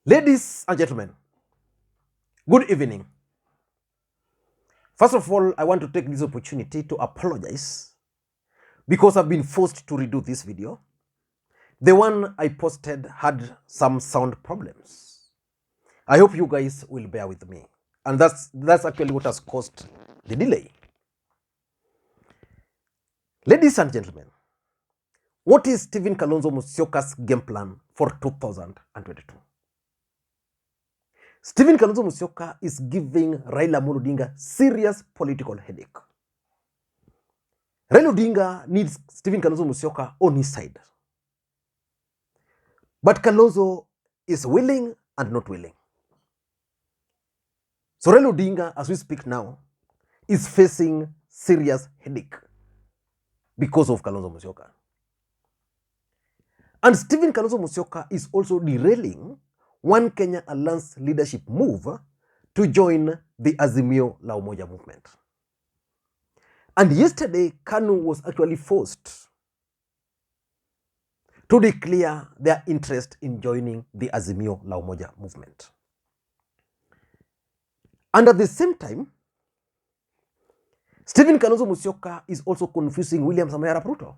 Ladies and gentlemen, good evening. First of all, I want to take this opportunity to apologize because I've been forced to redo this video. The one I posted had some sound problems. I hope you guys will bear with me. And that's actually what has caused the delay. Ladies and gentlemen, what is Stephen Kalonzo Musyoka's game plan for 2022? Stephen Kalonzo Musyoka is giving Raila Odinga serious political headache. Raila Odinga needs Stephen Kalonzo Musyoka on his side. But Kalonzo is willing and not willing. So Raila Odinga, as we speak now, is facing serious headache because of Kalonzo Musyoka. And Stephen Kalonzo Musyoka is also derailing One Kenya Alliance leadership move to join the Azimio la Umoja movement. And yesterday, KANU was actually forced to declare their interest in joining the Azimio la Umoja movement. And at the same time, Stephen Kalonzo Musyoka is also confusing William Samoei Arap Ruto.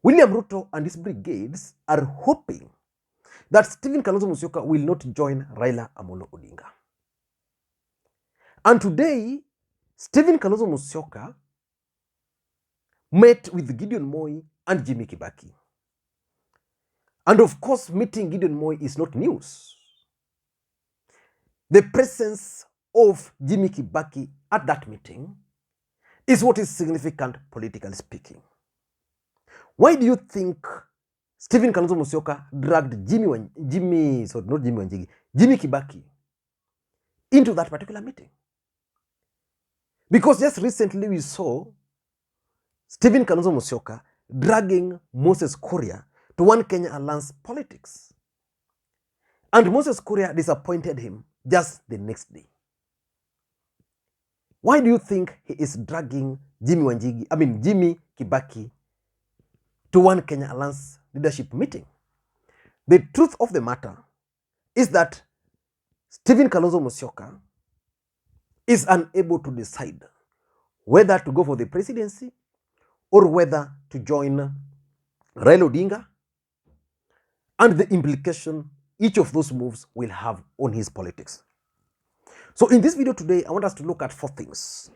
William Ruto and his brigades are hoping that Stephen Kalonzo Musyoka will not join Raila Amolo Odinga. And today, Stephen Kalonzo Musyoka met with Gideon Moi and Jimmy Kibaki. And of course, meeting Gideon Moi is not news. The presence of Jimmy Kibaki at that meeting is what is significant, politically speaking. Why do you think Stephen Kalonzo Musyoka dragged Jimmy Kibaki into that particular meeting? Because just recently we saw Stephen Kalonzo Musyoka dragging Moses Kuria to One Kenya Alliance politics. And Moses Kuria disappointed him just the next day. Why do you think he is dragging Jimmy Kibaki to One Kenya Alliance leadership meeting? The truth of the matter is that Stephen Kalonzo Musyoka is unable to decide whether to go for the presidency or whether to join Raila Odinga, and the implication each of those moves will have on his politics. So in this video today, I want us to look at 4 things.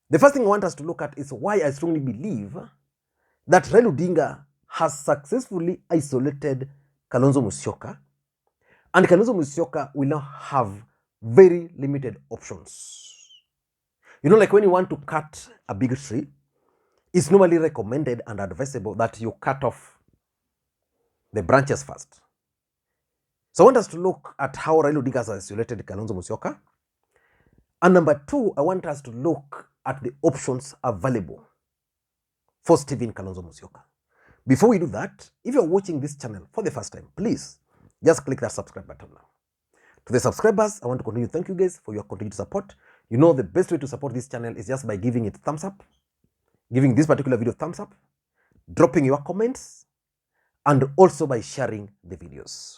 The first thing I want us to look at is why I strongly believe that Raila Odinga has successfully isolated Kalonzo Musyoka, and Kalonzo Musyoka will now have very limited options. You know, like when you want to cut a big tree, it's normally recommended and advisable that you cut off the branches first. So I want us to look at how Raila Odinga has isolated Kalonzo Musyoka. And number 2, I want us to look at the options available for Stephen Kalonzo Musyoka. Before we do that, if you're watching this channel for the first time, please just click that subscribe button now. To the subscribers, I want to continue to thank you guys for your continued support. You know the best way to support this channel is just by giving it thumbs up, giving this particular video thumbs up, dropping your comments, and also by sharing the videos.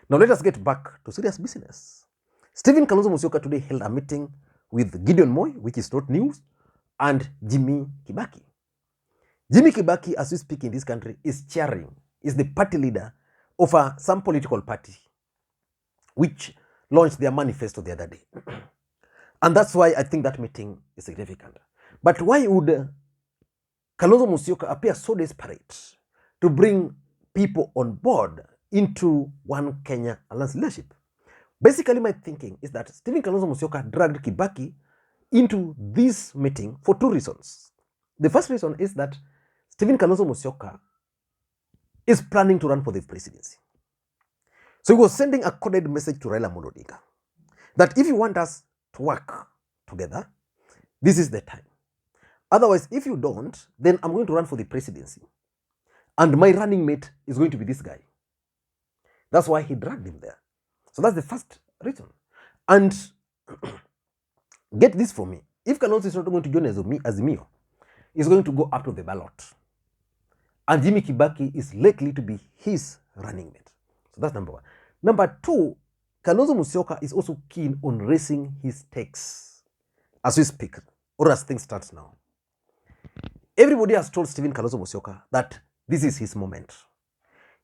Now let us get back to serious business. Stephen Kalonzo Musyoka today held a meeting with Gideon Moi, which is not news, and Jimmy Kibaki. Jimmy Kibaki, as we speak in this country, is the party leader of some political party, which launched their manifesto the other day. And that's why I think that meeting is significant. But why would Kalonzo Musyoka appear so desperate to bring people on board into One Kenya Alliance leadership? Basically, my thinking is that Stephen Kalonzo Musyoka dragged Kibaki into this meeting for 2 reasons. The first reason is that Stephen Kalonzo Musyoka is planning to run for the presidency. So he was sending a coded message to Raila Odinga that if you want us to work together, this is the time. Otherwise, if you don't, then I'm going to run for the presidency. And my running mate is going to be this guy. That's why he dragged him there. So that's the first reason. And get this for me. If Kalonzo is not going to join Azimio, he's going to go up to the ballot. And Jimmy Kibaki is likely to be his running mate. So that's number 1. Number two, Kalonzo Musyoka is also keen on raising his stakes as we speak, or as things start now. Everybody has told Stephen Kalonzo Musyoka that this is his moment.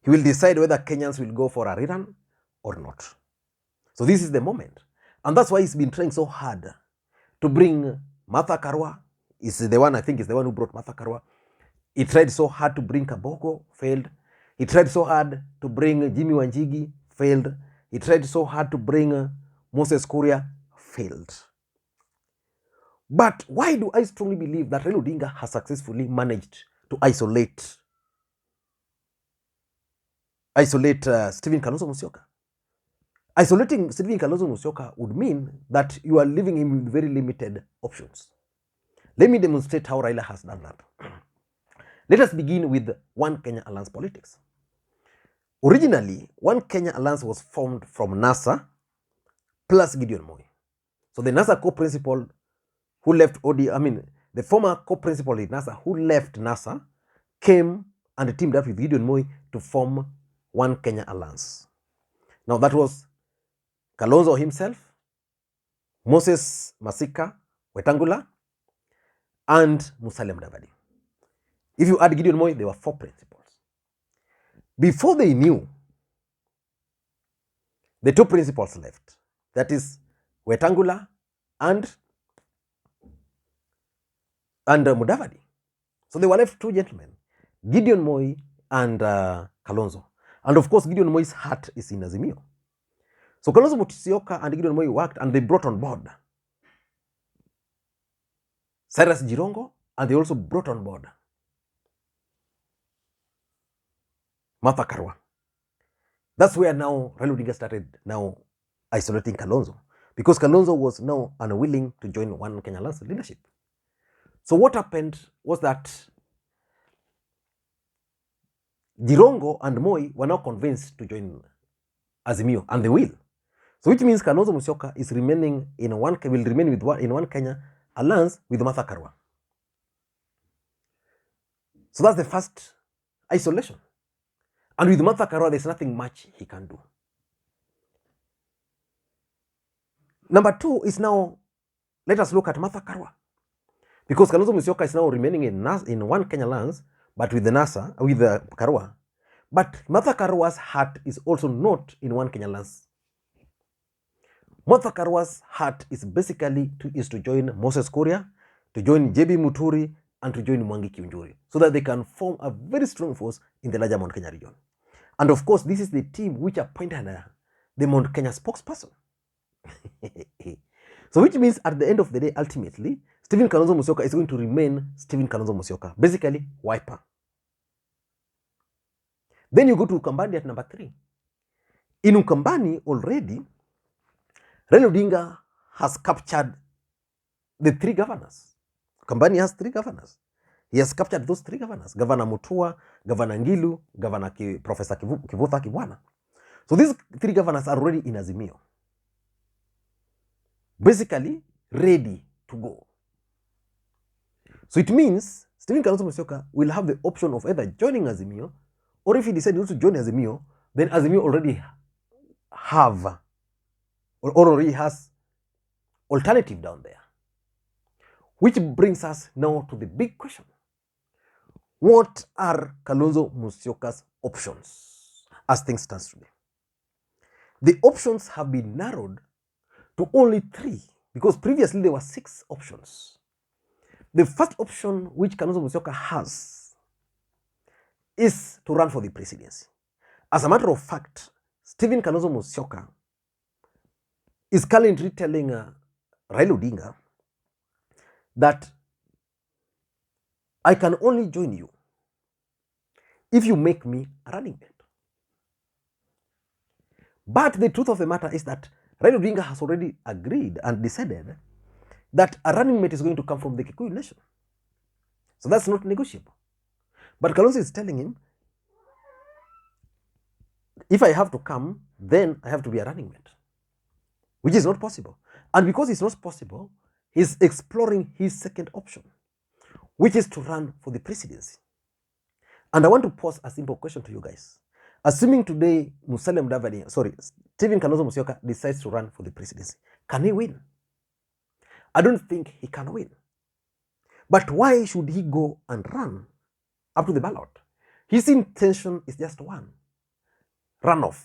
He will decide whether Kenyans will go for a rerun or not. So this is the moment. And that's why he's been trying so hard to bring Martha Karua. Is the one, I think, is the one who brought Martha Karua. He tried so hard to bring Kaboko, failed. He tried so hard to bring Jimmy Wanjigi, failed. He tried so hard to bring Moses Kuria, failed. But why do I strongly believe that Raila Odinga has successfully managed to isolate Stephen Kalonzo Musyoka? Isolating Stephen Kalonzo Musyoka would mean that you are leaving him with very limited options. Let me demonstrate how Raila has done that. Let us begin with One Kenya Alliance politics. Originally, One Kenya Alliance was formed from NASA plus Gideon Moi. So the NASA co-principal who left the former co-principal in NASA who left NASA came and teamed up with Gideon Moi to form One Kenya Alliance. Now that was Kalonzo himself, Moses Masika Wetangula, and Musalia Mudavadi. If you add Gideon Moi, there were 4 principals. Before they knew, the 2 principals left. That is Wetangula and Mudavadi. So they were left 2 gentlemen, Gideon Moi and Kalonzo. And of course, Gideon Moi's heart is in Azimio. So Kalonzo Musyoka and Gideon Moi worked, and they brought on board Cyrus Jirongo, and they also brought on board Martha Karua. That's where now Raila Odinga started now isolating Kalonzo, because Kalonzo was now unwilling to join One Kenya Alliance leadership. So what happened was that Jirongo and Moi were now convinced to join Azimio, and they will. So which means Kalonzo Musyoka is remaining in One Kenya Alliance with Martha Karua. So that's the first isolation. And with Martha Karua, there's nothing much he can do. Number 2 is now, let us look at Martha Karua. Because Kalonzo Musyoka is now remaining in One Kenya Alliance, but with Karua. But Martha Karua's heart is also not in One Kenya Alliance. Martha Karua's heart is basically to join Moses Kuria, to join JB Muturi, and to join Mwangi Kiunjuri, so that they can form a very strong force in the larger Mount Kenya region. And of course, this is the team which appointed the Mount Kenya spokesperson. So which means at the end of the day, ultimately, Stephen Kalonzo Musyoka is going to remain Stephen Kalonzo Musyoka, basically wiper. Then you go to Ukambani at number 3. In Ukambani already, Raila Odinga has captured the 3 governors. Ukambani has 3 governors. He has captured those 3 governors: Governor Mutua, Governor Ngilu, Governor Professor Kivutha Kibwana. So these 3 governors are already in Azimio, basically ready to go. So it means Stephen Kalonzo Musyoka will have the option of either joining Azimio, or if he decides to join Azimio, then Azimio already have or already has alternative down there. Which brings us now to the big question. What are Kalonzo Musyoka's options as things stand today? The options have been narrowed to only 3, because previously there were 6 options. The first option which Kalonzo Musyoka has is to run for the presidency. As a matter of fact, Stephen Kalonzo Musyoka is currently telling Raila Odinga that I can only join you if you make me a running mate. But the truth of the matter is that Raila Odinga has already agreed and decided that a running mate is going to come from the Kikuyu nation. So that's not negotiable. But Kalonzo is telling him, if I have to come, then I have to be a running mate, which is not possible. And because it's not possible, he's exploring his second option, which is to run for the presidency. And I want to pose a simple question to you guys. Assuming today Stephen Kalonzo Musyoka decides to run for the presidency, can he win? I don't think he can win. But why should he go and run up to the ballot? His intention is just one: runoff.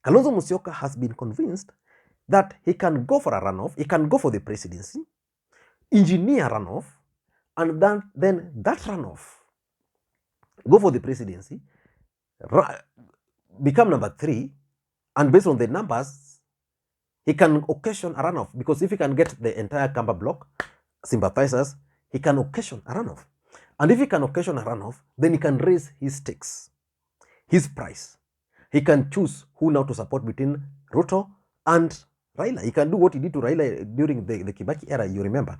Kalonzo Musyoka has been convinced that he can go for a runoff, he can go for the presidency, engineer runoff, and then that runoff, go for the presidency, become number 3, and based on the numbers, he can occasion a runoff, because if he can get the entire Kamba block sympathizers, he can occasion a runoff. And if he can occasion a runoff, then he can raise his stakes, his price. He can choose who now to support between Ruto and Raila. He can do what he did to Raila during the Kibaki era, you remember.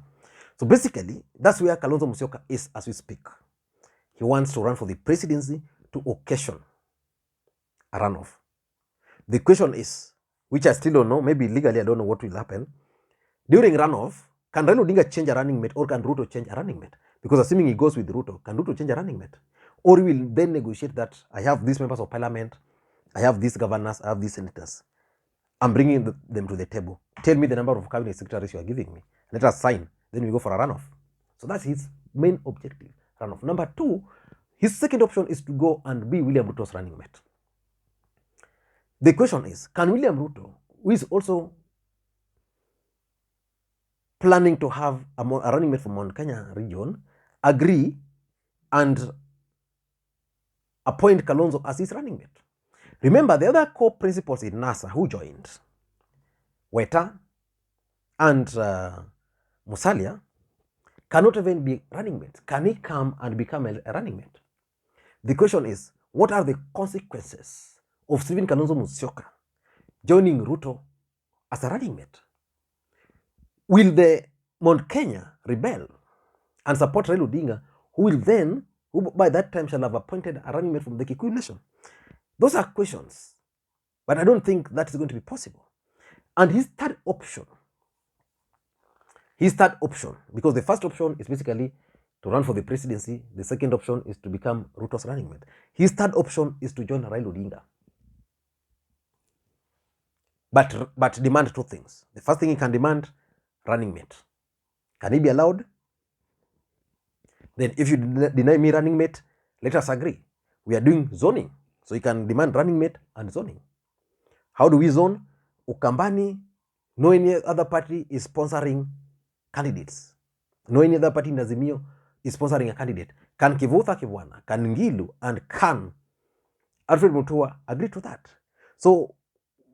So basically, that's where Kalonzo Musyoka is as we speak. He wants to run for the presidency to occasion a runoff. The question is, which I still don't know, maybe legally I don't know what will happen. During runoff, can Raila Odinga change a running mate, or can Ruto change a running mate? Because assuming he goes with Ruto, can Ruto change a running mate? Or will then negotiate that I have these members of parliament, I have these governors, I have these senators. I'm bringing them to the table. Tell me the number of cabinet secretaries you are giving me. Let us sign. Then we go for a runoff. So that's his main objective, runoff. Number 2, his second option is to go and be William Ruto's running mate. The question is, can William Ruto, who is also planning to have a running mate from Mount Kenya region, agree and appoint Kalonzo as his running mate? Remember, the other core principals in NASA who joined, Weta and Musalia, cannot even be running mates. Can he come and become a running mate? The question is, what are the consequences of Stephen Kalonzo Musyoka joining Ruto as a running mate? Will the Mount Kenya rebel and support Raila Odinga, who by that time shall have appointed a running mate from the Kikuyu nation? Those are questions, but I don't think that is going to be possible. And his third option, because the first option is basically to run for the presidency, the second option is to become Ruto's running mate. His third option is to join Raila Odinga. But demand 2 things. The first thing he can demand, running mate. Can he be allowed? Then if you deny me running mate, let us agree. We are doing zoning. So you can demand running mate and zoning. How do we zone? Ukambani, no any other party is sponsoring candidates. No any other party in Azimio is sponsoring a candidate. Can Kivutha Kibwana, can Ngilu, and can Alfred Mutua agree to that? So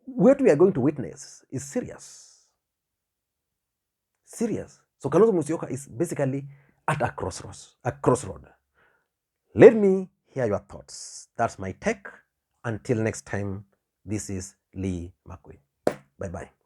what we are going to witness is serious. So Kalonzo Musyoka is basically at a crossroad. Let me hear your thoughts. That's my take. Until next time, this is Lee Makwiny. Bye-bye.